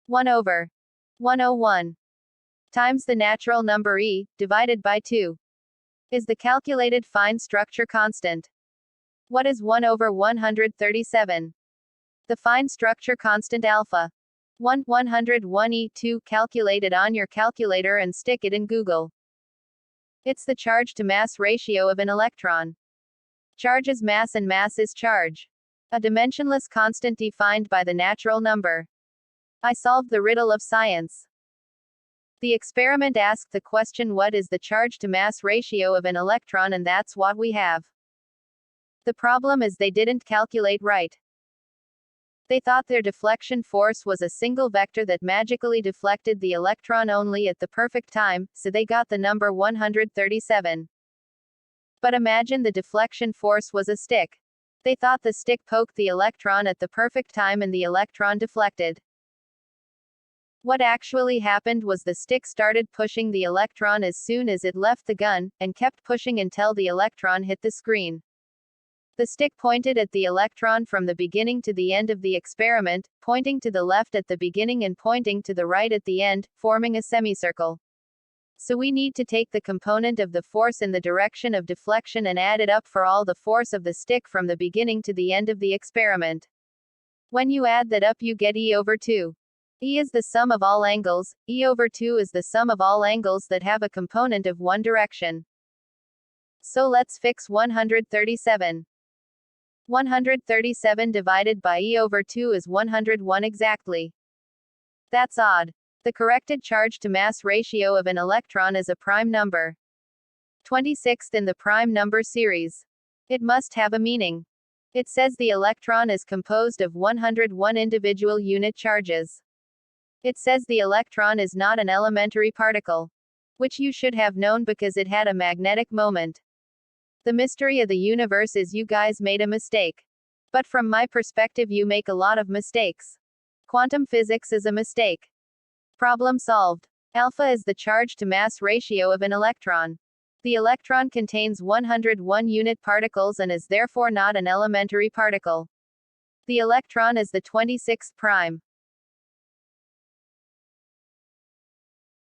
1 over 101 times the natural number e, divided by 2, is the calculated fine structure constant. What is 1 over 137? The fine structure constant alpha. 101e2. Calculate it on your calculator and stick it in Google. It's the charge to mass ratio of an electron. Charge is mass and mass is charge. A dimensionless constant defined by the natural number. I solved the riddle of science. The experiment asked the question, what is the charge to mass ratio of an electron, and that's what we have. The problem is they didn't calculate right. They thought their deflection force was a single vector that magically deflected the electron only at the perfect time, so they got the number 137. But imagine the deflection force was a stick. They thought the stick poked the electron at the perfect time and the electron deflected. What actually happened was the stick started pushing the electron as soon as it left the gun, and kept pushing until the electron hit the screen. The stick pointed at the electron from the beginning to the end of the experiment, pointing to the left at the beginning and pointing to the right at the end, forming a semicircle. So we need to take the component of the force in the direction of deflection and add it up for all the force of the stick from the beginning to the end of the experiment. When you add that up, you get E over 2. E is the sum of all angles, E over 2 is the sum of all angles that have a component of one direction. So let's fix 137. 137 divided by E over 2 is 101 exactly. That's odd. The corrected charge to mass ratio of an electron is a prime number. 26th in the prime number series. It must have a meaning. It says the electron is composed of 101 individual unit charges. It says the electron is not an elementary particle. Which you should have known because it had a magnetic moment. The mystery of the universe is you guys made a mistake. But from my perspective, you make a lot of mistakes. Quantum physics is a mistake. Problem solved. Alpha is the charge to mass ratio of an electron. The electron contains 101 unit particles and is therefore not an elementary particle. The electron is the 26th prime.